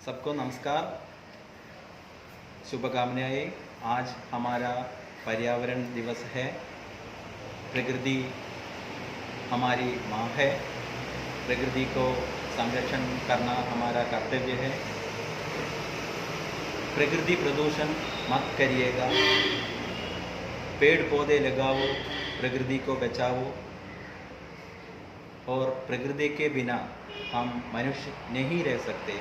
सबको नमस्कार, शुभकामनाएं। आज हमारा पर्यावरण दिवस है। प्रकृति हमारी माँ है। प्रकृति को संरक्षण करना हमारा कर्तव्य है। प्रकृति प्रदूषण मत करिएगा। पेड़ पौधे लगाओ, प्रकृति को बचाओ। और प्रकृति के बिना हम मनुष्य नहीं रह सकते।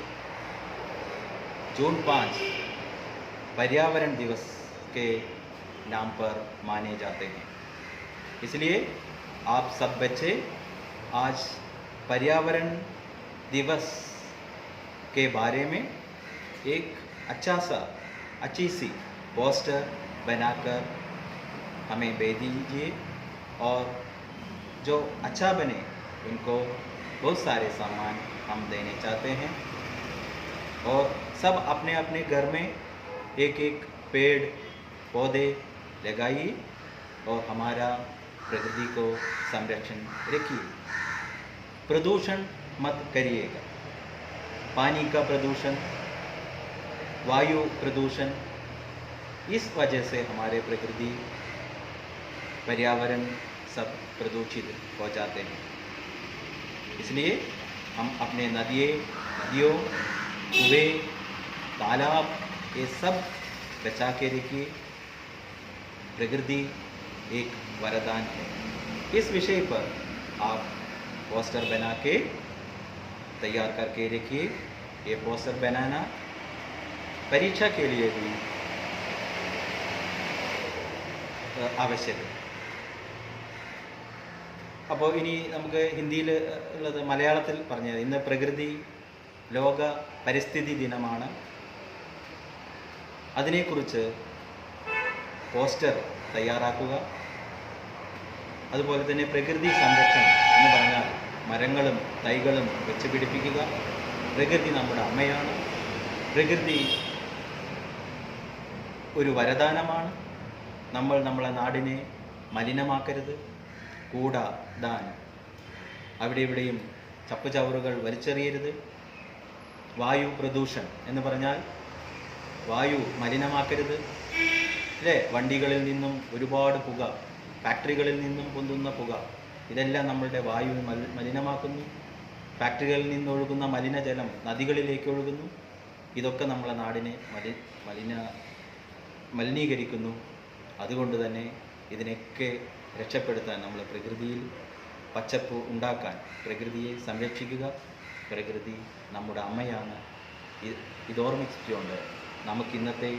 जून 5 पर्यावरण दिवस के नाम पर माने जाते हैं। इसलिए आप सब बच्चे आज पर्यावरण दिवस के बारे में एक अच्छी सी पोस्टर बनाकर हमें भेज दीजिए, और जो अच्छा बने उनको बहुत सारे सामान हम देने चाहते हैं। और सब अपने अपने घर में एक एक पेड़ पौधे लगाइए और हमारा प्रकृति को संरक्षण रखिए। प्रदूषण मत करिएगा। पानी का प्रदूषण, वायु प्रदूषण, इस वजह से हमारे प्रकृति पर्यावरण सब प्रदूषित हो जाते हैं। इसलिए हम अपने नदियों, कुएं, तालाब ये सब बचा के रखिए। प्रकृति एक वरदान है। इस विषय पर आप पोस्टर बना के तैयार करके रखिए। ये पोस्टर बनाना परीक्षा के लिए भी आवश्यक है। അപ്പോൾ ഇനി നമുക്ക് ഹിന്ദിയിൽ ഉള്ളത് മലയാളത്തിൽ പറഞ്ഞത്, ഇന്ന് പ്രകൃതി ലോക പരിസ്ഥിതി ദിനമാണ്. അതിനെക്കുറിച്ച് പോസ്റ്റർ തയ്യാറാക്കുക. അതുപോലെ തന്നെ പ്രകൃതി സംരക്ഷണം എന്ന് പറഞ്ഞാൽ മരങ്ങളും തൈകളും വെച്ച് പിടിപ്പിക്കുക. പ്രകൃതി നമ്മുടെ അമ്മയാണ്. പ്രകൃതി ഒരു വരദാനമാണ്. നമ്മൾ നമ്മളെ നാടിനെ മലിനമാക്കരുത്. കൂടാൻ അവിടെ ഇവിടെയും ചപ്പുചവറുകൾ വലിച്ചെറിയരുത്. വായു പ്രദൂഷണം എന്ന് പറഞ്ഞാൽ വായു മലിനമാക്കരുത്. അല്ലേ? വണ്ടികളിൽ നിന്നും ഒരുപാട് പുക, ഫാക്ടറികളിൽ നിന്നും പൊന്തുന്ന പുക, ഇതെല്ലാം നമ്മളുടെ വായു മലിനമാക്കുന്നു. ഫാക്ടറികളിൽ നിന്നൊഴുകുന്ന മലിനജലം നദികളിലേക്ക് ഒഴുകുന്നു. ഇതൊക്കെ നമ്മളെ നാടിനെ മലിനീകരിക്കുന്നു. അതുകൊണ്ട് തന്നെ ഇതിനൊക്കെ രക്ഷപ്പെടുത്താൻ നമ്മൾ പ്രകൃതിയിൽ പച്ചപ്പ് ഉണ്ടാക്കാൻ പ്രകൃതിയെ സംരക്ഷിക്കുക. പ്രകൃതി നമ്മുടെ അമ്മയാണ്. ഇതോർമ്മിച്ചുകൊണ്ട് നമുക്ക് ഇന്നത്തെ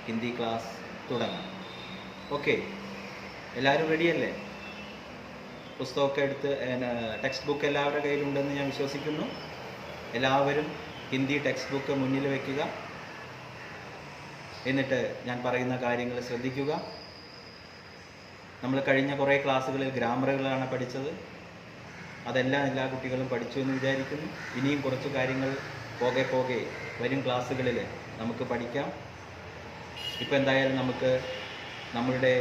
ഹിന്ദി ക്ലാസ് തുടങ്ങാം. ഓക്കെ, എല്ലാവരും റെഡിയല്ലേ? പുസ്തകമൊക്കെ എടുത്ത് ടെക്സ്റ്റ് ബുക്ക് എല്ലാവരുടെ കയ്യിലുണ്ടെന്ന് ഞാൻ വിശ്വസിക്കുന്നു. എല്ലാവരും ഹിന്ദി ടെക്സ്റ്റ് ബുക്ക് മുന്നിൽ വയ്ക്കുക. എന്നിട്ട് ഞാൻ പറയുന്ന കാര്യങ്ങൾ ശ്രദ്ധിക്കുക. നമ്മൾ കഴിഞ്ഞ കുറേ ക്ലാസ്സുകളിൽ ഗ്രാമറുകളാണ് പഠിച്ചത്. അതെല്ലാം എല്ലാ കുട്ടികളും പഠിച്ചു എന്ന് വിചാരിക്കുന്നു. ഇനിയും കുറച്ച് കാര്യങ്ങൾ പോകെ വരും ക്ലാസ്സുകളിൽ നമുക്ക് പഠിക്കാം. ഇപ്പോൾ എന്തായാലും നമുക്ക് നമ്മളുടെ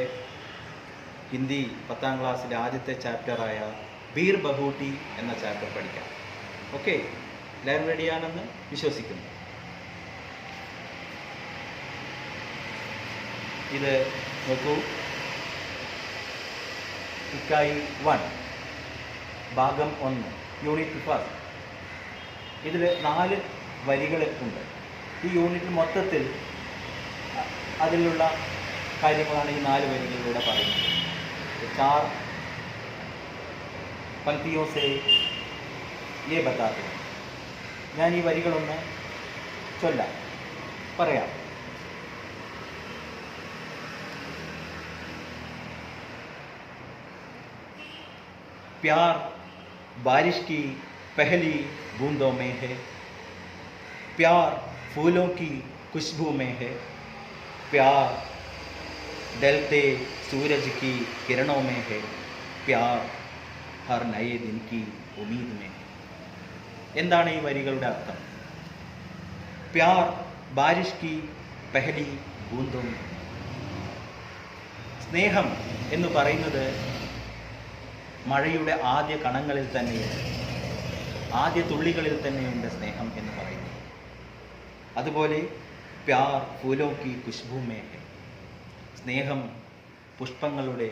ഹിന്ദി 10ാം ക്ലാസ്സിലെ ആദ്യത്തെ ചാപ്റ്ററായ ബീർ ബഹൂട്ടി എന്ന ചാപ്റ്റർ പഠിക്കാം. ഓക്കെ, എല്ലാവരും റെഡിയാണെന്ന് വിശ്വസിക്കുന്നു. ഇത് നോക്കൂ, ഇക്കായി 1 ഭാഗം 1 യൂണിറ്റ് 1. ഇതിൽ 4 വരികൾ ഉണ്ട്. ഈ യൂണിറ്റ് മൊത്തത്തിൽ അതിലുള്ള കാര്യങ്ങളാണ് ഈ 4 വരികളിലൂടെ പറയുന്നത്. 4 പങ്ക്തിയോ സേ യേ ബതാതെ. ഞാൻ ഈ വരികളൊന്ന് പറയാം. प्यार बारिश की पहली बूंदों में है. प्यार फूलों की खुशबू में है. प्यार ढलते सूरज की किरणों में है. प्यार हर नए दिन की उम्मीद में है. എന്താണ് ഈ വരികളുടെ അർത്ഥം? प्यार बारिश की पहली बूंदों में. സ്നേഹം എന്ന് പറയുന്നത് മഴയുടെ ആദ്യ കണങ്ങളിൽ തന്നെയുണ്ട്, ആദ്യ തുള്ളികളിൽ തന്നെയുണ്ട് സ്നേഹം എന്ന് പറയുന്നത്. അതുപോലെ പ്യാർ ഫൂലോ കി ഖുശ്ബൂ മേ ഹെ, സ്നേഹം പുഷ്പങ്ങളുടെ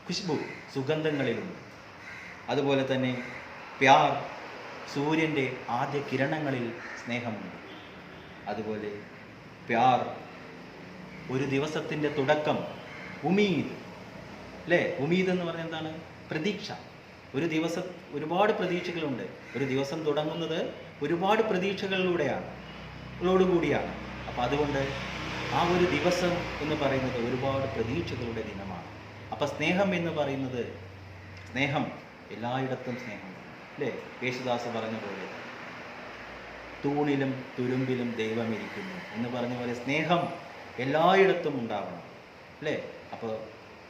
ഖുശ്ബു സുഗന്ധങ്ങളിലുണ്ട്. അതുപോലെ തന്നെ പ്യാർ സൂര്യൻ്റെ ആദ്യ കിരണങ്ങളിൽ സ്നേഹമുണ്ട്. അതുപോലെ പ്യാർ ഒരു ദിവസത്തിൻ്റെ തുടക്കം, ഉമീദ് അല്ലേ? ഉമീദ് എന്ന് പറഞ്ഞാൽ എന്താണ്? പ്രതീക്ഷ. ഒരു ദിവസം ഒരുപാട് പ്രതീക്ഷകളുണ്ട്. ഒരു ദിവസം തുടങ്ങുന്നത് ഒരുപാട് പ്രതീക്ഷകളോടുകൂടിയാണ്. അപ്പം അതുകൊണ്ട് ആ ഒരു ദിവസം എന്ന് പറയുന്നത് ഒരുപാട് പ്രതീക്ഷകളുടെ ദിനമാണ്. അപ്പം സ്നേഹം എന്ന് പറയുന്നത്, സ്നേഹം എല്ലായിടത്തും സ്നേഹം അല്ലേ? യേശുദാസ് പറഞ്ഞ പോലെ തൂണിലും തുരുമ്പിലും ദൈവമിരിക്കുന്നു എന്ന് പറഞ്ഞ പോലെ സ്നേഹം എല്ലായിടത്തും ഉണ്ടാവണം അല്ലേ? അപ്പോൾ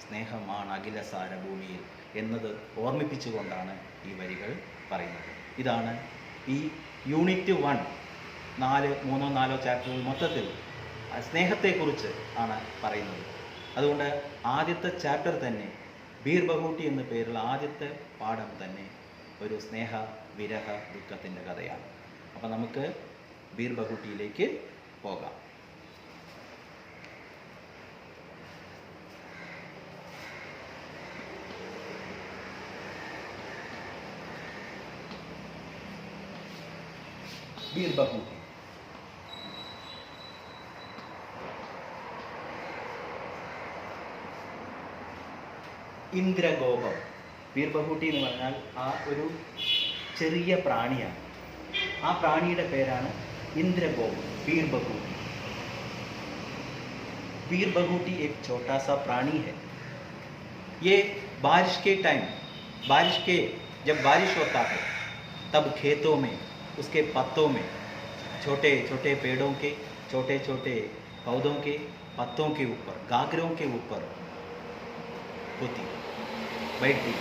സ്നേഹമാണ് അഖിലസാര ഭൂമിയിൽ എന്നത് ഓർമ്മിപ്പിച്ചുകൊണ്ടാണ് ഈ വരികൾ പറയുന്നത്. ഇതാണ് ഈ യൂണിറ്റ് 1, 3-4 ചാപ്റ്ററുകൾ മൊത്തത്തിൽ സ്നേഹത്തെക്കുറിച്ച് ആണ് പറയുന്നത്. അതുകൊണ്ട് ആദ്യത്തെ ചാപ്റ്റർ തന്നെ, ബീർ ബഹൂട്ടി എന്ന പേരുള്ള ആദ്യത്തെ പാഠം തന്നെ ഒരു സ്നേഹ വിരഹ ദുഃഖത്തിൻ്റെ കഥയാണ്. അപ്പം നമുക്ക് ബീർ ബഹൂട്ടിയിലേക്ക് പോകാം. ബീർ ബഹൂട്ടി. ഇന്ദ്രഗോപം. ബീർ ബഹൂട്ടി എന്ന് പറഞ്ഞാൽ ആ ഒരു ചെറിയ പ്രാണിയാണ്. ആ പ്രാണിയുടെ പേരാണ് ഇന്ദ്രഗോപം, ബീർ ബഹൂട്ടി. बीर बहूटी एक छोटा सा प्राणी है। ये बारिश के टाइम, जब बारिश होता है तब खेतों में, उसके पत्तों में, छोटे छोटे पेड़ों के, छोटे छोटे पौधों के पत्तों के ऊपर, गागरों के ऊपर होती, बैठती।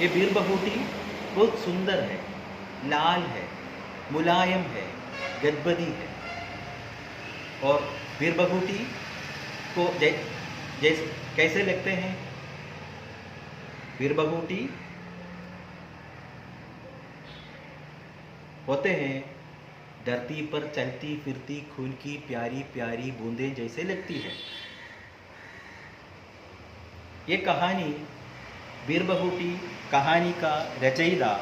ये बीर बहूटी बहुत सुंदर है, लाल है, मुलायम है, गदबदी है। और बीर बहूटी को जैसे कैसे लगते हैं? बीर बहूटी होते हैं धरती पर चलती फिरती खून की प्यारी प्यारी बूंदें जैसे लगती है। ये कहानी, बीर बहूटी कहानी का रचयिता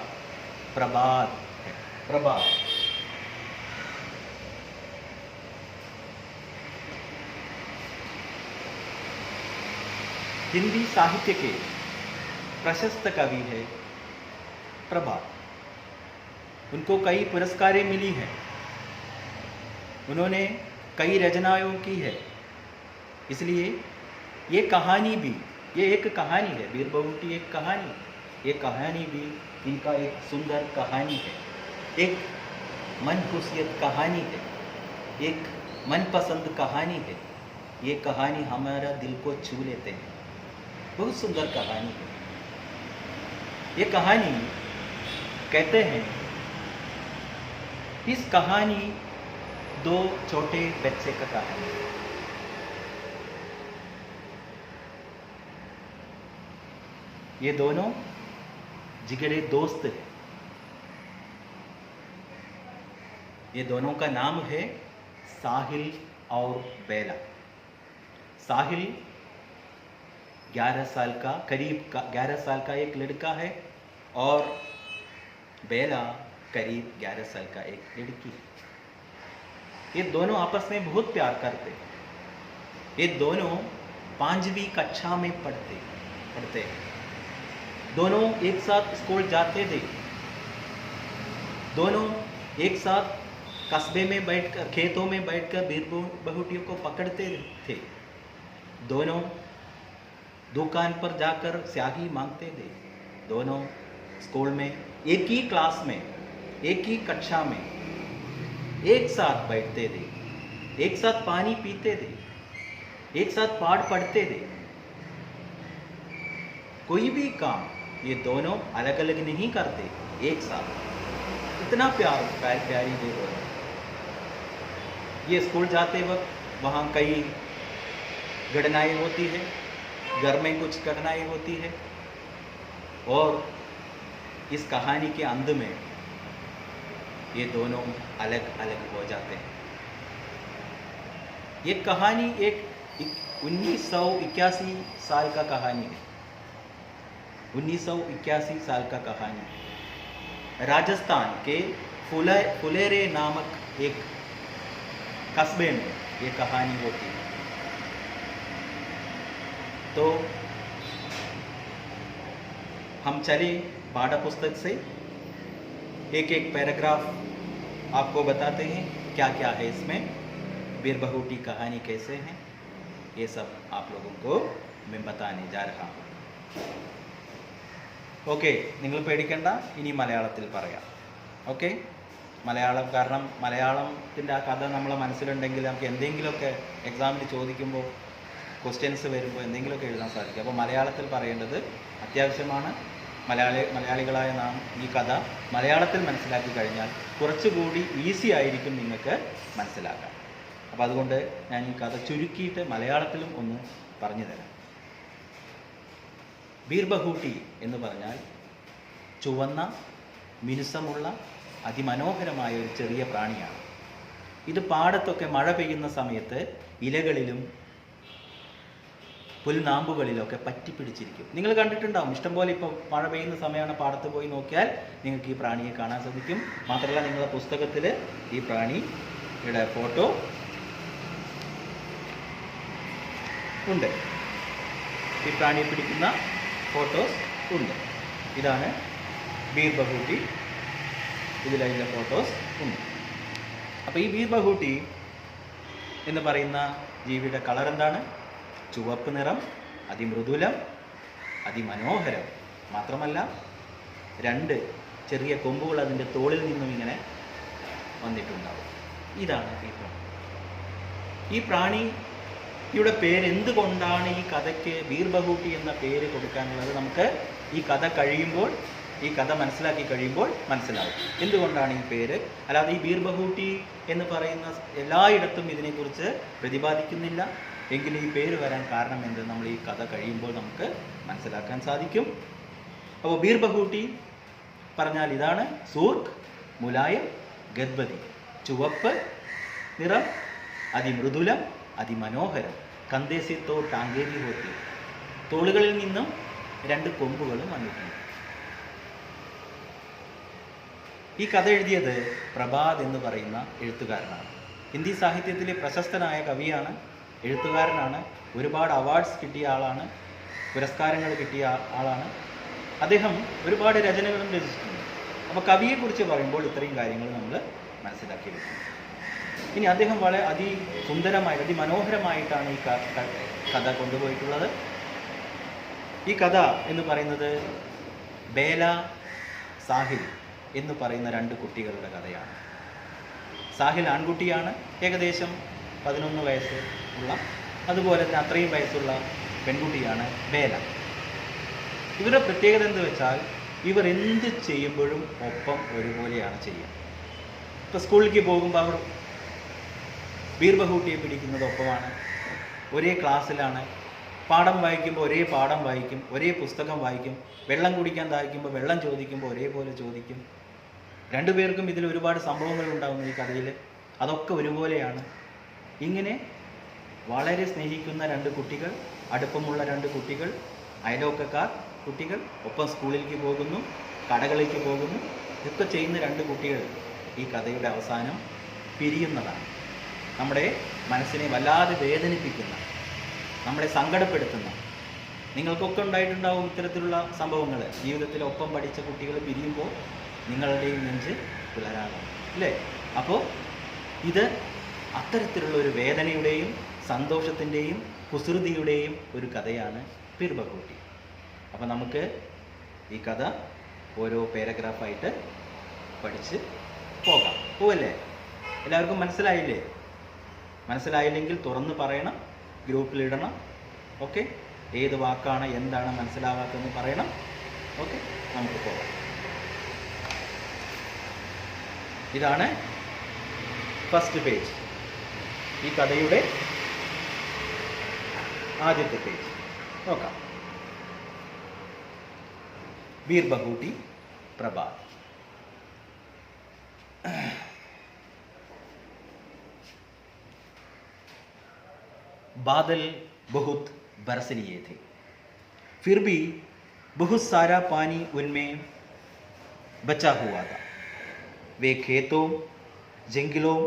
प्रभात है। प्रभात हिंदी साहित्य के प्रशस्त कवि है प्रभात। उनको कई पुरस्कारें मिली हैं, उन्होंने कई रचनाएं की है। इसलिए ये कहानी भी, ये एक कहानी है, बीर बहूटी एक कहानी, ये कहानी भी इनका एक सुंदर कहानी है, एक मनखुशियत कहानी है, एक मनपसंद कहानी है। ये कहानी हमारा दिल को छू लेते हैं, बहुत सुंदर कहानी है। ये कहानी कहते हैं, इस कहानी दो छोटे बच्चे का कहानी है। ये दोनों जिगरे दोस्त हैं। ये दोनों का नाम है साहिल और बेला। साहिल 11 साल का, करीब 11 साल का एक लड़का है, और बेला करीब 11 साल का एक लड़की है। ये दोनों आपस में बहुत प्यार करते हैं। ये दोनों 5वीं कक्षा में पढ़ते हैं। दोनों एक साथ स्कूल जाते थे। दोनों एक साथ कस्बे में बैठकर, खेतों में बैठकर बीर बहूटियों को पकड़ते थे। दोनों दुकान पर जाकर स्याही मांगते थे। दोनों स्कूल में एक ही क्लास में, एक ही कक्षा में एक साथ बैठते थे, एक साथ पानी पीते थे, एक साथ पाठ पढ़ते थे। कोई भी काम ये दोनों अलग अलग नहीं करते, एक साथ। इतना प्यारी थे दोनों। ये स्कूल जाते वक्त वहाँ कई घटनाएं होती है, घर में कुछ घटनाएं होती है, और इस कहानी के अंत में ये दोनों अलग अलग हो जाते हैं। ये कहानी एक 1981 साल का कहानी है। 1981 साल का कहानी राजस्थान के फुलेरे नामक एक कस्बे में ये कहानी होती है। तो हम चले पाठ्य पुस्तक से एक एक पैराग्राफ आपको बताते हैं क्या क्या है इसमें, बीरबहुटी कहानी कैसे है, ये सब आप लोगों को मैं बताने जा रहा हूँ. ഓക്കെ, നിങ്ങൾ പേടിക്കണ്ട, ഇനി മലയാളത്തിൽ പറയാം. ഓക്കെ, മലയാളം കാരണം മലയാളത്തിൻ്റെ ആ കഥ നമ്മളെ മനസ്സിലുണ്ടെങ്കിൽ നമുക്ക് എന്തെങ്കിലുമൊക്കെ എക്സാമിന് ചോദിക്കുമ്പോൾ ക്വസ്റ്റ്യൻസ് വരുമ്പോൾ എന്തെങ്കിലുമൊക്കെ എഴുതാൻ സാധിക്കും. അപ്പോൾ മലയാളത്തിൽ പറയേണ്ടത് അത്യാവശ്യമാണ്. മലയാളികളായ നാം ഈ കഥ മലയാളത്തിൽ മനസ്സിലാക്കി കഴിഞ്ഞാൽ കുറച്ചുകൂടി ഈസി ആയിരിക്കും നിങ്ങൾക്ക് മനസ്സിലാക്കാൻ. അപ്പോൾ അതുകൊണ്ട് ഞാൻ ഈ കഥ ചുരുക്കിയിട്ട് മലയാളത്തിലും ഒന്ന് പറഞ്ഞു തരാം. ബീർബഹൂട്ടി എന്ന് പറഞ്ഞാൽ ചുവന്ന മിനുസമുള്ള അതിമനോഹരമായ ഒരു ചെറിയ പ്രാണിയാണ്. ഇത് പാടത്തൊക്കെ മഴ പെയ്യുന്ന സമയത്ത് ഇലകളിലും പുൽനാമ്പുകളിലൊക്കെ പറ്റിപ്പിടിച്ചിരിക്കും. നിങ്ങൾ കണ്ടിട്ടുണ്ടാവും, ഇഷ്ടംപോലെ. ഇപ്പോൾ മഴ പെയ്യുന്ന സമയമാണ്, പാടത്ത് പോയി നോക്കിയാൽ നിങ്ങൾക്ക് ഈ പ്രാണിയെ കാണാൻ സാധിക്കും. മാത്രമല്ല നിങ്ങളുടെ പുസ്തകത്തിൽ ഈ പ്രാണിയുടെ ഫോട്ടോ ഉണ്ട്, ഈ പ്രാണിയെ പിടിക്കുന്ന ഫോട്ടോസ് ഉണ്ട്. ഇതാണ് ബീർബഹൂട്ടി, ഇതിലതിൻ്റെ ഫോട്ടോസ് ഉണ്ട്. അപ്പോൾ ഈ ബീർബഹൂട്ടി എന്ന് പറയുന്ന ജീവിയുടെ കളർ എന്താണ്? ചുവപ്പ് നിറം, അതിമൃദുലം, അതിമനോഹരം. മാത്രമല്ല 2 ചെറിയ കൊമ്പുകൾ അതിൻ്റെ തോളിൽ നിന്നും ഇങ്ങനെ വന്നിട്ടുണ്ടാവും. ഇതാണ് ഈ പ്രാണി. ഈ പ്രാണിയുടെ പേര് എന്തുകൊണ്ടാണ് ഈ കഥയ്ക്ക് ബീർബഹൂട്ടി എന്ന പേര് കൊടുക്കാനുള്ളത് നമുക്ക് ഈ കഥ കഴിയുമ്പോൾ, ഈ കഥ മനസ്സിലാക്കി കഴിയുമ്പോൾ മനസ്സിലാവും എന്തുകൊണ്ടാണ് ഈ പേര്. അല്ലാതെ ഈ ബീർബഹൂട്ടി എന്ന് പറയുന്ന എല്ലായിടത്തും ഇതിനെക്കുറിച്ച് പ്രതിപാദിക്കുന്നില്ല. എങ്കിലും ഈ പേര് വരാൻ കാരണം എന്ത് നമ്മൾ ഈ കഥ കഴിയുമ്പോൾ നമുക്ക് മനസ്സിലാക്കാൻ സാധിക്കും. അപ്പോൾ ബീർബഹൂട്ടി പറഞ്ഞാൽ ഇതാണ്: സൂർക്ക്, മുലായം, ഗദ്ബതി. ചുവപ്പ് നിറം, അതിമൃദുലം, അതിമനോഹരം. കന്ദേസി തോ ടാങ്കേരി ഹോത്തി. തോളുകളിൽ നിന്നും 2 കൊമ്പുകളും വന്നിട്ടുണ്ട്. ഈ കഥ എഴുതിയത് പ്രഭാത് എന്ന് പറയുന്ന എഴുത്തുകാരനാണ്. ഹിന്ദി സാഹിത്യത്തിലെ പ്രശസ്തനായ കവിയാണ്, എഴുത്തുകാരനാണ്. ഒരുപാട് അവാർഡ്സ് കിട്ടിയ ആളാണ്, പുരസ്കാരങ്ങൾ കിട്ടിയ ആളാണ്. അദ്ദേഹം ഒരുപാട് രചനകളും രചിച്ചിട്ടുണ്ട്. അപ്പോൾ കവിയെക്കുറിച്ച് പറയുമ്പോൾ ഇത്രയും കാര്യങ്ങൾ നമ്മൾ മനസ്സിലാക്കി വെക്കും. ഇനി അദ്ദേഹം വളരെ അതിസുന്ദരമായി, അതിമനോഹരമായിട്ടാണ് ഈ കഥ കൊണ്ടുപോയിട്ടുള്ളത്. ഈ കഥ എന്ന് പറയുന്നത് ബേല, സാഹിൽ എന്ന് പറയുന്ന 2 കുട്ടികളുടെ കഥയാണ്. സാഹിൽ ആൺകുട്ടിയാണ്, ഏകദേശം 11 വയസ്സ് ഉള്ള, അതുപോലെ തന്നെ അത്രയും വയസ്സുള്ള പെൺകുട്ടിയാണ് ബേല. ഇവരുടെ പ്രത്യേകത എന്ന് വെച്ചാൽ ഇവർ എന്ത് ചെയ്യുമ്പോഴും ഒപ്പം ഒരുപോലെയാണ് ചെയ്യുക. ഇപ്പോൾ സ്കൂളിലേക്ക് പോകുമ്പോൾ അവർ ബീർബഹൂട്ടിയെ പിടിക്കുന്നത് ഒപ്പമാണ്, ഒരേ ക്ലാസ്സിലാണ്. പാഠം വായിക്കുമ്പോൾ ഒരേ പാഠം വായിക്കും, ഒരേ പുസ്തകം വായിക്കും. വെള്ളം കുടിക്കാൻ ദാഹിക്കുമ്പോൾ വെള്ളം ചോദിക്കുമ്പോൾ ഒരേപോലെ ചോദിക്കും. 2 പേർക്കും ഇതിൽ ഒരുപാട് സംഭവങ്ങൾ ഉണ്ടാകുന്നു ഈ കഥയിൽ, അതൊക്കെ ഒരുപോലെയാണ്. ഇങ്ങനെ വളരെ സ്നേഹിക്കുന്ന 2 കുട്ടികൾ, അടുപ്പമുള്ള 2 കുട്ടികൾ, അയലോക്കക്കാർ കുട്ടികൾ, ഒപ്പം സ്കൂളിലേക്ക് പോകുന്നു, കടകളിലേക്ക് പോകുന്നു. ഇതൊക്കെ ചെയ്യുന്ന 2 കുട്ടികൾ ഈ കഥയുടെ അവസാനം പിരിയുന്നതാണ്. നമ്മുടെ മനസ്സിനെ വല്ലാതെ വേദനിപ്പിക്കുന്ന, നമ്മളെ സങ്കടപ്പെടുത്തുന്ന, നിങ്ങൾക്കൊക്കെ ഉണ്ടായിട്ടുണ്ടാവും ഇത്തരത്തിലുള്ള സംഭവങ്ങൾ. ജീവിതത്തിൽ ഒപ്പം പഠിച്ച കുട്ടികൾ പിരിയുമ്പോൾ നിങ്ങളുടെയും നെഞ്ച് പുലരാകും, അല്ലേ? അപ്പോൾ ഇത് അത്തരത്തിലുള്ള ഒരു വേദനയുടെയും സന്തോഷത്തിൻ്റെയും കുസൃതിയുടെയും ഒരു കഥയാണ് ബീർബഹൂട്ടി. അപ്പോൾ നമുക്ക് ഈ കഥ ഓരോ പാരഗ്രാഫായിട്ട് പഠിച്ച് പോകാം. പോവല്ലേ? എല്ലാവർക്കും മനസ്സിലായില്ലേ? മനസ്സിലായില്ലെങ്കിൽ തുറന്ന് പറയണം, ഗ്രൂപ്പിലിടണം. ഓക്കെ, ഏത് വാക്കാണ് എന്താണ് മനസ്സിലാവാത്തതെന്ന് പറയണം. ഓക്കെ, നമുക്ക് പോകാം. ഇതാണ് ഫസ്റ്റ് പേജ്, ഈ കഥയുടെ ആദ്യത്തെ പേജ്. നോക്കാം. ബീർബഹൂട്ടി, പ്രഭാത്. बादल बहुत बरस लिए थे, फिर भी बहुत सारा पानी उनमें बचा हुआ था। वे खेतों जंगलों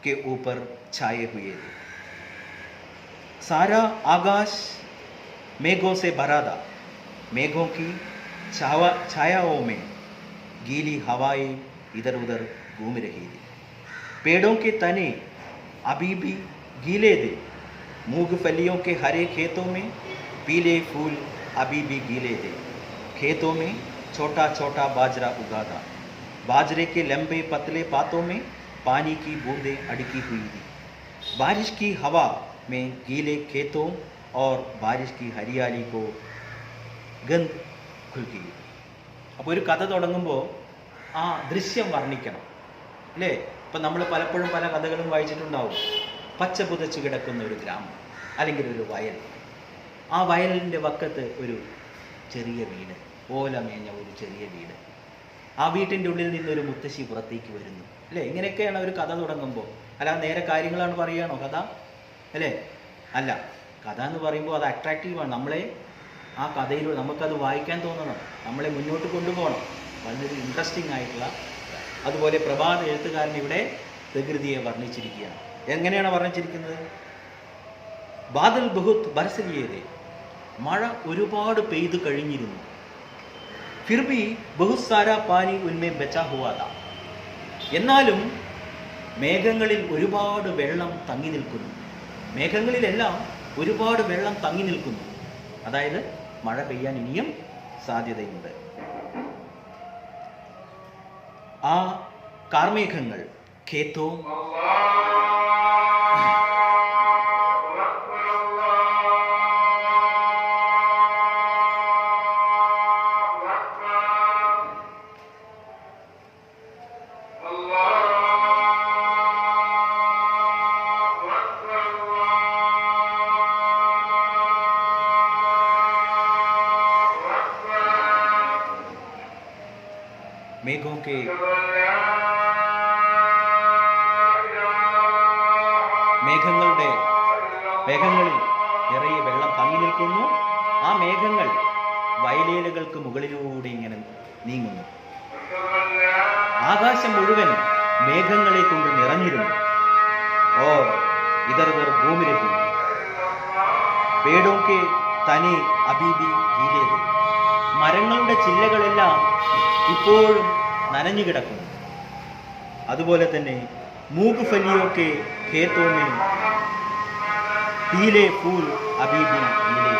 के ऊपर छाए हुए थे। सारा आकाश मेघों से भरा था। मेघों की छायाओं में गीली हवाएं इधर उधर घूम रही थी। पेड़ों के तने अभी भी गीले थे। मूंगफलियों के हरे खेतों में पीले फूल अभी भी गीले थे। खेतों में छोटा छोटा बाजरा उगा था। बाजरे के लंबे पतले पातों में पानी की बूंदें अड़की हुई थी। बारिश की हवा में गीले खेतों और बारिश की हरियाली को गंध खुलकी। അപ്പോൾ ഒരു കഥ തുടങ്ങുമ്പോൾ ആ ദൃശ്യം വർണ്ണിക്കണം അല്ലേ? ഇപ്പം നമ്മൾ പലപ്പോഴും പല കഥകളും വായിച്ചിട്ടുണ്ടാവും. പച്ച പുതച്ച് കിടക്കുന്ന ഒരു ഗ്രാമം അല്ലെങ്കിൽ ഒരു വയൽ. ആ വയലിൻ്റെ വക്കത്ത് ഒരു ചെറിയ വീട്, ഓലമേഞ്ഞ ഒരു ചെറിയ വീട്. ആ വീട്ടിൻ്റെ ഉള്ളിൽ നിന്നൊരു മുത്തശ്ശി പുറത്തേക്ക് വരുന്നു അല്ലേ? ഇങ്ങനെയൊക്കെയാണ് ഒരു കഥ തുടങ്ങുമ്പോൾ. അല്ലാതെ നേരെ കാര്യങ്ങളാണ് പറയുകയാണോ കഥ? അല്ലേ? അല്ല. കഥ എന്ന് പറയുമ്പോൾ അത് അട്രാക്റ്റീവാണ്. നമ്മളെ ആ കഥയിലൂടെ നമുക്കത് വായിക്കാൻ തോന്നണം, നമ്മളെ മുന്നോട്ട് കൊണ്ടുപോകണം. വളരെ ഇൻട്രസ്റ്റിംഗ് ആയിട്ടുള്ള. അതുപോലെ പ്രഭാത എഴുത്തുകാരൻ ഇവിടെ പ്രകൃതിയെ വർണ്ണിച്ചിരിക്കുകയാണ്. എങ്ങനെയാണ് വർണ്ണിച്ചിരിക്കുന്നത്? ബാദൽ ബഹുത് ബർസലിയേതെ, മഴ ഒരുപാട് പെയ്തു കഴിഞ്ഞിരുന്നു. ഫിർ ഭി ബഹുത് സാരാ പാനി ഉൻമേ ബച്ചാ ഹുവാ താ, എന്നാലും മേഘങ്ങളിൽ ഒരുപാട് വെള്ളം തങ്ങി നിൽക്കുന്നു. മേഘങ്ങളിലെല്ലാം ഒരുപാട് വെള്ളം തങ്ങി നിൽക്കുന്നു. അതായത് മഴ പെയ്യാൻ ഇനിയും സാധ്യതയുണ്ട്. ആ കാർമേഘങ്ങൾ ഖേത്തോ മേഘങ്ങളിൽ നിറയെ വെള്ളം തങ്ങി നിൽക്കുന്നു. ആ മേഘങ്ങൾ വയലേലകൾക്ക് മുകളിലൂടെ ഇങ്ങനെ നീങ്ങുന്നു. ആകാശം മുഴുവൻ മേഘങ്ങളെ കൊണ്ട് നിറഞ്ഞിരുന്നു. ഓ ഇധർ ഉധർ घूम रही, पेड़ों के तने अभी भी गीले थे, മരങ്ങളുടെ ചില്ലകളെല്ലാം ഇപ്പോഴും നനഞ്ഞു കിടക്കുന്നു. അതുപോലെ തന്നെ മൂഗ്ഫലിയൊക്കെ ഖേത്തോ മേ പീലെ ഫൂൽ അബീ ബി ഗീലെ.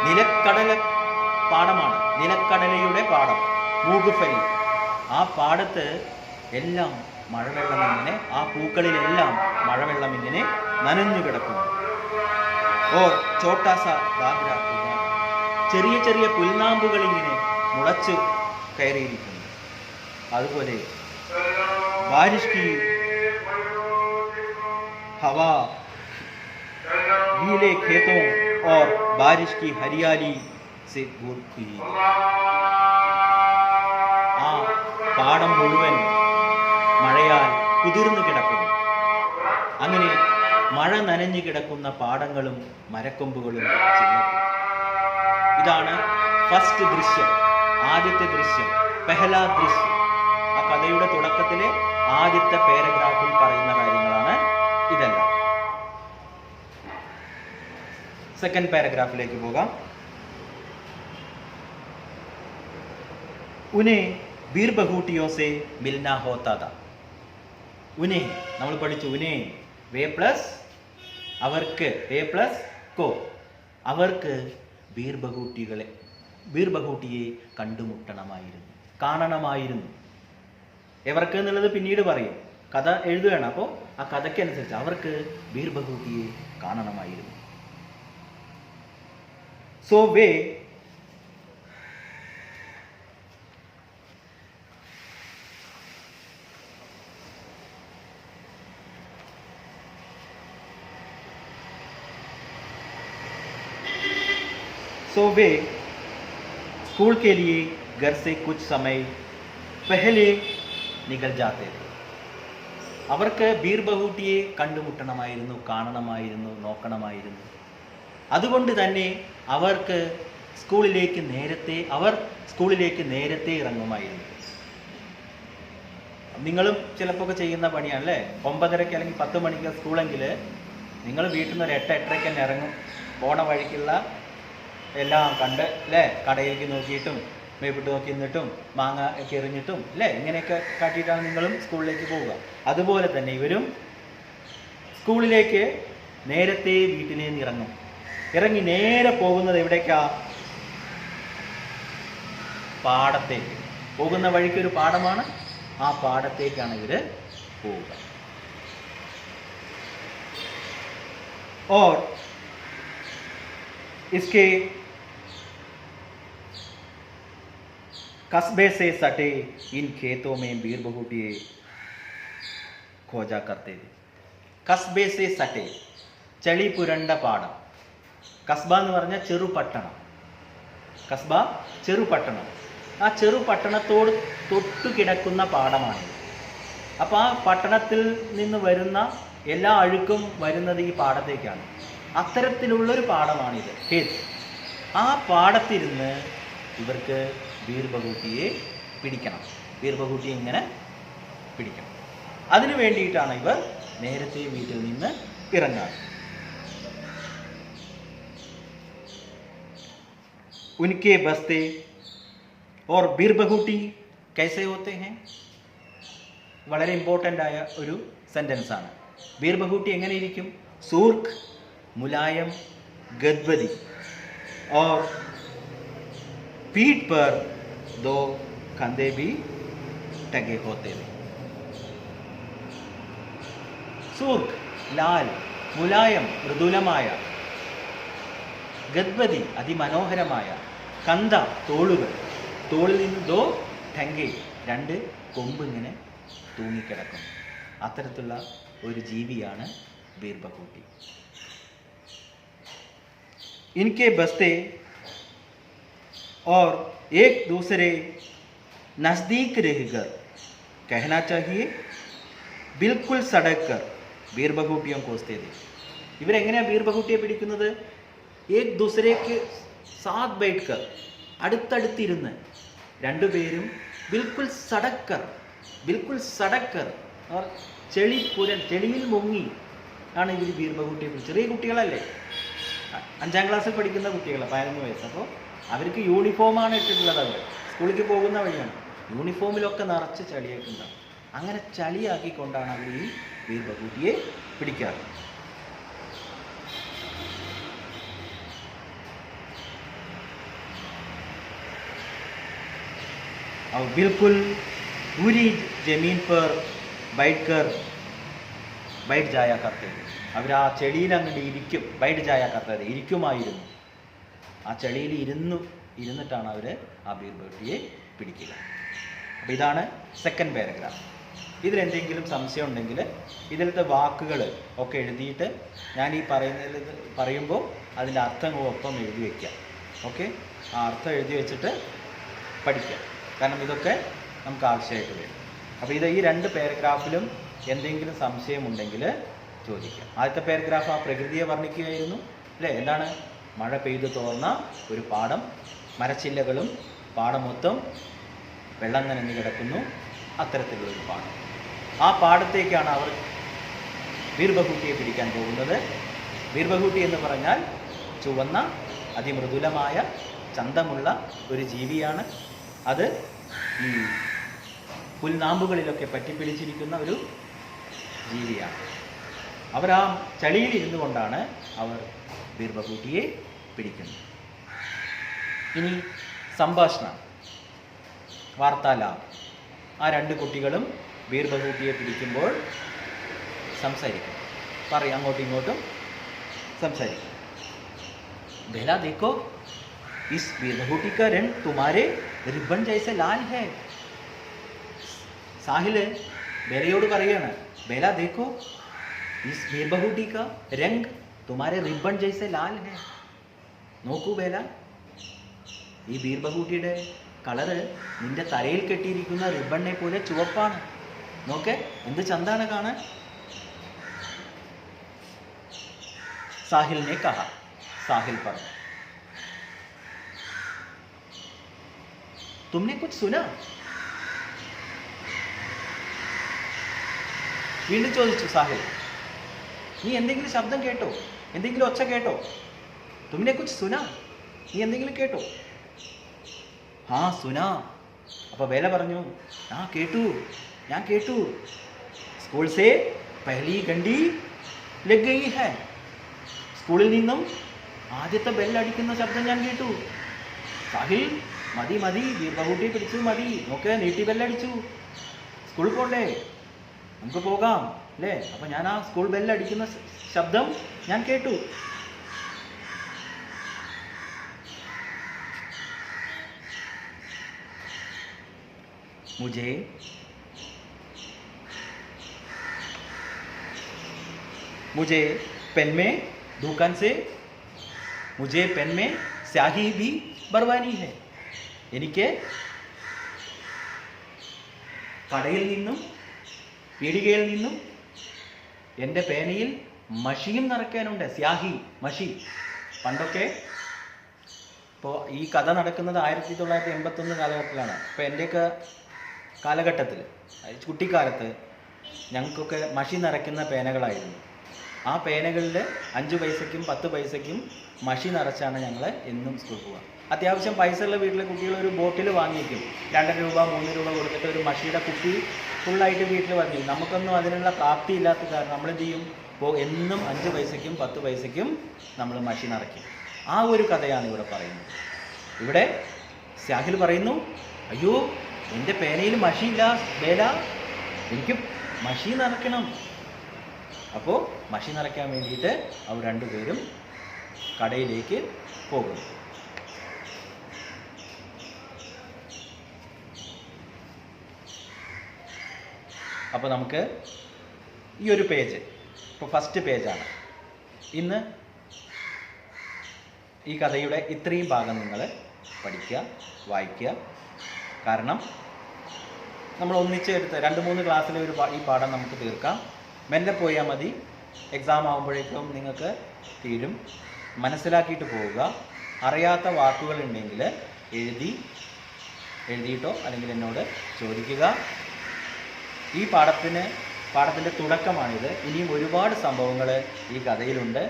നിലക്കടല പാടമാണ്, നിലക്കടലയുടെ പാടം മൂഗ്ഫലി. ആ പാടത്ത് എല്ലാം മഴവെള്ളം ഇങ്ങനെ, ആ പൂക്കളിലെല്ലാം മഴവെള്ളം ഇങ്ങനെ നനഞ്ഞു കിടക്കുന്നു. ഓർ ചോട്ടാസ ദാഗ്ര, ചെറിയ ചെറിയ പുൽനാമ്പുകൾ ഇങ്ങനെ മുളച്ച് കയറിയിരിക്കുന്നു. അതുപോലെ ബാരിഷ് കി ഹവാ गीले खेतों और बारिश की हरियाली से भूर हुई. ആ പാടം മുഴുവൻ മഴയാൽ കുതിർന്നു കിടക്കുന്നു. അങ്ങനെ മഴ നനഞ്ഞു കിടക്കുന്ന പാടങ്ങളും മരക്കൊമ്പുകളും ചില്ലക്കും. ഇതാണ് ഫസ്റ്റ് ദൃശ്യം, ആദ്യത്തെ ദൃശ്യം, പെഹലാ ദൃശ്യം. ആ കഥയുടെ തുടക്കത്തിലെ ആദ്യത്തെ പാരഗ്രാഫിൽ പറയുന്ന കാര്യങ്ങളാണ് ഇതെല്ലാം. സെക്കൻഡ് പാരഗ്രാഫിലേക്ക് പോകാം. ഉനെ ബീർ ബഹൂട്ടിയോ സെ മിൽനാ ഹോത്താ താ. ഉനെ നമ്മൾ പഠിച്ചു. ഉനെ വേ പ്ലസ് അവർക്ക്, വേ പ്ലസ് കോ, അവർക്ക് ബീർ ബഹൂട്ടിയെ കണ്ടുമുട്ടണമായിരുന്നു, കാണണമായിരുന്നു. എവർക്ക് എന്നുള്ളത് പിന്നീട് പറയും, കഥ എഴുതുകയാണ്. അപ്പോൾ ആ കഥയ്ക്കനുസരിച്ച് അവർക്ക് ബീർ ബഹൂട്ടിയെ കാണണമായിരുന്നു. So वे स्कूल के लिए घर से कुछ समय पहले निकल जाते थे. അവർക്ക് ബീർ ബഹൂട്ടിയെ കണ്ടുമുട്ടണമായിരുന്നു, കാണണമായിരുന്നു, നോക്കണമായിരുന്നു. അതുകൊണ്ട് തന്നെ അവർക്ക് സ്കൂളിലേക്ക് നേരത്തെ ഇറങ്ങുമായിരുന്നു. നിങ്ങളും ചിലപ്പോൾ ഒക്കെ ചെയ്യുന്ന പണിയാണ് അല്ലേ? 9:30 അല്ലെങ്കിൽ 10 മണിക്ക് സ്കൂളെങ്കിൽ നിങ്ങൾ വീട്ടിൽ നിന്ന് ഒരു 8-8:30 തന്നെ ഇറങ്ങും. പോണ വഴിക്കുള്ള എല്ലാം കണ്ട് അല്ലേ, കടയിലേക്ക് നോക്കിയിട്ടും മേപ്പിട്ട് നോക്കി നിന്നിട്ടും മാങ്ങ ഒക്കെ എറിഞ്ഞിട്ടും അല്ലേ, ഇങ്ങനെയൊക്കെ കാട്ടിയിട്ടാണ് നിങ്ങളും സ്കൂളിലേക്ക് പോവുക. അതുപോലെ തന്നെ ഇവരും സ്കൂളിലേക്ക് നേരത്തെ വീട്ടിൽ നിന്ന് ഇറങ്ങും. ഇറങ്ങി നേരെ പോകുന്നത് എവിടേക്കാ? പാടത്തേക്ക്. പോകുന്ന വഴിക്കൊരു പാടമാണ്, ആ പാടത്തേക്കാണ് ഇവർ പോവുക. और इसके कस्बे से सटे इन खेतों में बीर बहूटिये खोजा करते थे. കസ്ബേ സെ സटे, ചളി പുരണ്ട പാടം. കസ്ബ എന്ന് പറഞ്ഞാൽ ചെറുപട്ടണം. കസ്ബ ചെറുപട്ടണം. ആ ചെറുപട്ടണത്തോട് തൊട്ടു കിടക്കുന്ന പാടമാണ്. അപ്പോൾ ആ പട്ടണത്തിൽ നിന്ന് വരുന്ന എല്ലാ അഴുക്കും വരുന്നത് ഈ പാടത്തേക്കാണ്. അത്തരത്തിലുള്ളൊരു പാടമാണിത്, ഖേത്ത്. ആ പാടത്തിരുന്ന് ഇവർക്ക് ബീർ ബഹൂട്ടിയെ പിടിക്കണം. ബീർ ബഹൂട്ടിയെ ഇങ്ങനെ പിടിക്കണം. അതിനു വേണ്ടിയിട്ടാണ് ഇവർ നേരത്തെ വീട്ടിൽ നിന്ന് ഇറങ്ങാറ്. उनके बस्ते और बीर बहूटी कैसे होते हैं? വളരെ ഇമ്പോർട്ടൻ്റ് ആയ ഒരു സെൻറ്റൻസ് ആണ്. ബീർ ബഹൂട്ടി എങ്ങനെ ഇരിക്കും? സൂർക്ക്, മുലായം, ഗദ്വതി और पीठ पर 2 कंधे भी टंगे होते हैं. സൂർക്ക് ലാൽ, മുലായം മൃദുലമായ, ഗദ്വതി അതിമനോഹരമായ, കന്ത തോളുകൾ, തോളിൽ നിന്ന് 2 ടങ്കെ 2 കൊമ്പ് ഇങ്ങനെ തൂങ്ങിക്കിടക്കും. അത്തരത്തിലുള്ള ഒരു ജീവിയാണ് ബീർ ബഹൂട്ടി. इनके बस्ते और एक दूसरे नज़दीक रहकर कहना चाहिए बिल्कुल सड़क कर बीर बहूटियों कोसते थे. ഇവരെങ്ങനെയാണ് ബീർ ബഹൂട്ടിയെ പിടിക്കുന്നത്? ഏക് ദൂസരേക്ക് സാത്ത് ബൈഠ്കർ, അടുത്തടുത്തിരുന്ന് രണ്ടുപേരും ബിൽക്കുൽ സടക്കർ അവർ ചെളിയിൽ മുങ്ങി ആണ് ഇവർ ബീർ ബഹൂട്ടിയെ പിടിച്ചത്. ചെറിയ കുട്ടികളല്ലേ, 5ാം ക്ലാസ്സിൽ പഠിക്കുന്ന കുട്ടികൾ, 11 വയസ്സ്. അപ്പോൾ അവർക്ക് യൂണിഫോമാണ് ഇട്ടിട്ടുള്ളത്. അവർ സ്കൂളിലേക്ക് പോകുന്ന വഴിയാണ്. യൂണിഫോമിലൊക്കെ നിറച്ച് ചളിയൊക്കെ ഉണ്ടാകും. അങ്ങനെ ചളിയാക്കിക്കൊണ്ടാണ് അവർ ഈ ബീർ ബഹൂട്ടിയെ പിടിക്കാറ്. और बिल्कुल पूरी जमीन पर बैठ जाया करते थे. അവർ ആ ചെളിയിൽ അങ്ങോട്ട് ഇരിക്കും. ബൈഠ് ജായ കർത്തത് ഇരിക്കുമായിരുന്നു. ആ ചെളിയിൽ ഇരുന്നിട്ടാണ് അവർ ആ ബീർ ബഹൂട്ടിയെ പിടിക്കുക. അപ്പോൾ ഇതാണ് സെക്കൻഡ് പാരഗ്രാഫ്. ഇതിലെന്തെങ്കിലും സംശയം ഉണ്ടെങ്കിൽ ഇതിലത്തെ വാക്കുകൾ ഒക്കെ എഴുതിയിട്ട് ഞാൻ ഈ പറയുമ്പോൾ അതിൻ്റെ അർത്ഥങ്ങളൊപ്പം എഴുതി വയ്ക്കാം. ഓക്കെ, ആ അർത്ഥം എഴുതി വെച്ചിട്ട് പഠിക്കാം. കാരണം ഇതൊക്കെ നമുക്ക് ആവശ്യമായിട്ട് വരും. അപ്പോൾ ഈ 2 പാരഗ്രാഫിലും എന്തെങ്കിലും സംശയമുണ്ടെങ്കിൽ ചോദിക്കാം. ആദ്യത്തെ പാരഗ്രാഫ് ആ പ്രകൃതിയെ വർണ്ണിക്കുകയായിരുന്നു അല്ലേ? എന്താണ്? മഴ പെയ്തു തോർന്ന ഒരു പാടം, മരച്ചില്ലകളും പാടം മൊത്തം വെള്ളം നനഞ്ഞു കിടക്കുന്നു, അത്തരത്തിലുള്ളൊരു പാടം. ആ പാടത്തേക്കാണ് അവർ ബീർ ബഹൂട്ടിയെ പിടിക്കാൻ പോകുന്നത്. ബീർ ബഹൂട്ടി എന്ന് പറഞ്ഞാൽ ചുവന്ന അതിമൃദുലമായ ചന്തമുള്ള ഒരു ജീവിയാണ്. അത് ഈ പുൽനാമ്പുകളിലൊക്കെ പറ്റിപ്പിടിച്ചിരിക്കുന്ന ഒരു ജീവിയാണ്. അവർ ആ ചളിയിൽ ഇരുന്നു കൊണ്ടാണ് അവർ ബീർ ബഹൂട്ടിയെ പിടിക്കുന്നത്. ഇനി സംഭാഷണം, വാർത്താലാപം. ആ 2 കുട്ടികളും ബീർ ബഹൂട്ടിയെ പിടിക്കുമ്പോൾ സംസാരിക്കും, പറയും, അങ്ങോട്ടും ഇങ്ങോട്ടും സംസാരിക്കും. बेला देखो इस बीर बहूटी का रंग तुम्हारे रिबन जैसे लाल है. സാഹില് ബേലയോട് പറയാണ്, बेला देखो इस बीर बहूटी का रंग तुम्हारे रिबन जैसे लाल है. നോക്കൂ ബേല, ഈ ബീർ ബഹൂട്ടിയുടെ കളറ് നിന്റെ തലയിൽ കെട്ടിയിരിക്കുന്ന റിബണിനെ പോലെ ചുവപ്പാണ്. നോക്കേ എന്ത് ചന്താണ് കാണാൻ. സാഹിലിനെ കഹ, സാഹിൽ പറഞ്ഞു, തുമ്നെ കുछ സുന. വീണ്ടും ചോദിച്ചു സാഹിൽ, നീ എന്തെങ്കിലും ശബ്ദം കേട്ടോ, എന്തെങ്കിലും ഒച്ച കേട്ടോ? തുമ്നെ കുछ സുന, നീ എന്തെങ്കിലും കേട്ടോ? ഹാ സുന. അപ്പോൾ വേല പറഞ്ഞു, ആ കേട്ടു, ഞാൻ കേട്ടു. സ്കൂൾ സേ പഹലി ഗണ്ടി ലഗ് ഗയി ഹൈ. സ്കൂളിൽ നിന്നും ആദ്യത്തെ ബെല്ലടിക്കുന്ന ശബ്ദം ഞാൻ കേട്ടു. സാഹിൽ മതി മതി, ദീർഘകൂട്ടി പിടിച്ചു മതി, നോക്ക് നീട്ടി ബെല്ലടിച്ചു. സ്കൂളിൽ പോണ്ടേ, നമുക്ക് പോകാം അല്ലേ? അപ്പം ഞാൻ ആ സ്കൂൾ ബെല്ലടിക്കുന്ന ശബ്ദം ഞാൻ കേട്ടു. मुझे पेन में दुकान से मुझे पेन में स्याही भी भरवानी है. എനിക്ക് കടയിൽ നിന്നും പീടികയിൽ നിന്നും എൻ്റെ പേനയിൽ മഷിയും നിറയ്ക്കാനുണ്ട്. സ്യാഹി, മഷി. പണ്ടൊക്കെ ഇപ്പോൾ ഈ കഥ നടക്കുന്നത് 1981 കാലഘട്ടത്തിലാണ്. അപ്പോൾ എൻ്റെയൊക്കെ കാലഘട്ടത്തിൽ, കുട്ടിക്കാലത്ത് ഞങ്ങൾക്കൊക്കെ മഷി നിറയ്ക്കുന്ന പേനകളായിരുന്നു. ആ പേനകളിൽ 5 പൈസയ്ക്കും 10 പൈസയ്ക്കും മഷി നിറച്ചാണ് ഞങ്ങൾ എന്നും സ്കൂളിൽ പോവുക. അത്യാവശ്യം പൈസ ഉള്ള വീട്ടിലെ കുട്ടികൾ ഒരു ബോട്ടിൽ വാങ്ങിക്കും. 2 രൂപ 3 രൂപ കൊടുത്തിട്ട് ഒരു മഷിയുടെ കുപ്പി ഫുള്ളായിട്ട് വീട്ടിൽ വാങ്ങിക്കും. നമുക്കൊന്നും അതിനുള്ള പ്രാപ്തി ഇല്ലാത്ത കാരണം നമ്മൾ എന്ത് ചെയ്യും, എന്നും 5 പൈസയ്ക്കും 10 പൈസയ്ക്കും നമ്മൾ മഷി നിറയ്ക്കും. ആ ഒരു കഥയാണ് ഇവിടെ പറയുന്നത്. ഇവിടെ സാഹിൽ പറയുന്നു, അയ്യോ എൻ്റെ പേനയിൽ മഷിയില്ല വേല, എനിക്ക് മഷി നിറയ്ക്കണം. അപ്പോൾ മഷി നിറയ്ക്കാൻ വേണ്ടിയിട്ട് അവർ രണ്ടുപേരും കടയിലേക്ക് പോകുന്നു. അപ്പോൾ നമുക്ക് ഈ ഒരു പേജ്, ഇപ്പോൾ ഫസ്റ്റ് പേജാണ്. ഇന്ന് ഈ കഥയുടെ ഇത്രയും ഭാഗം നിങ്ങൾ പഠിക്കുക, വായിക്കുക. കാരണം നമ്മൾ ഒന്നിച്ചെടുത്ത് 2-3 ക്ലാസ്സിൽ ഈ പാഠം നമുക്ക് തീർക്കാം. മെല്ലെ പോയാൽ മതി, എക്സാം ആകുമ്പോഴേക്കും നിങ്ങൾക്ക് തീരും. മനസ്സിലാക്കിയിട്ട് പോവുക. അറിയാത്ത വാക്കുകളുണ്ടെങ്കിൽ എഴുതിയിട്ടോ അല്ലെങ്കിൽ എന്നോട് ചോദിക്കുക. ഈ പാഠത്തിൻ്റെ തുടക്കമാണിത്. ഇനിയും ഒരുപാട് സംഭവങ്ങൾ ഈ കഥയിലുണ്ട്.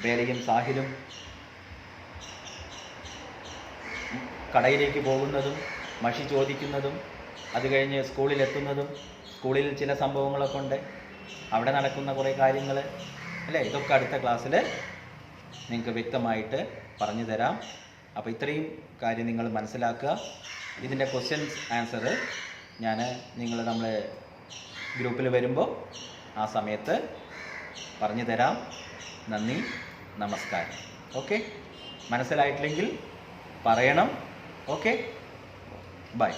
വേലയും സാഹിലും കടയിലേക്ക് പോകുന്നതും മഷി ചോദിക്കുന്നതും അത് കഴിഞ്ഞ് സ്കൂളിലെത്തുന്നതും സ്കൂളിൽ ചില സംഭവങ്ങളൊക്കെ ഉണ്ട്, അവിടെ നടക്കുന്ന കുറേ കാര്യങ്ങൾ അല്ലേ, ഇതൊക്കെ അടുത്ത ക്ലാസ്സിൽ നിങ്ങൾക്ക് വ്യക്തമായിട്ട് പറഞ്ഞു തരാം. അപ്പോൾ ഇത്രയും കാര്യം നിങ്ങൾ മനസ്സിലാക്കുക. ഇതിൻ്റെ ക്വസ്റ്റ്യൻസ് ആൻസർ ഞാൻ നമ്മളെ ഗ്രൂപ്പിൽ വരുമ്പോൾ ആ സമയത്ത് പറഞ്ഞു തരാം. നന്ദി, നമസ്കാരം. ഓക്കെ, മനസ്സിലായിട്ടില്ലെങ്കിൽ പറയണം. Okay, by.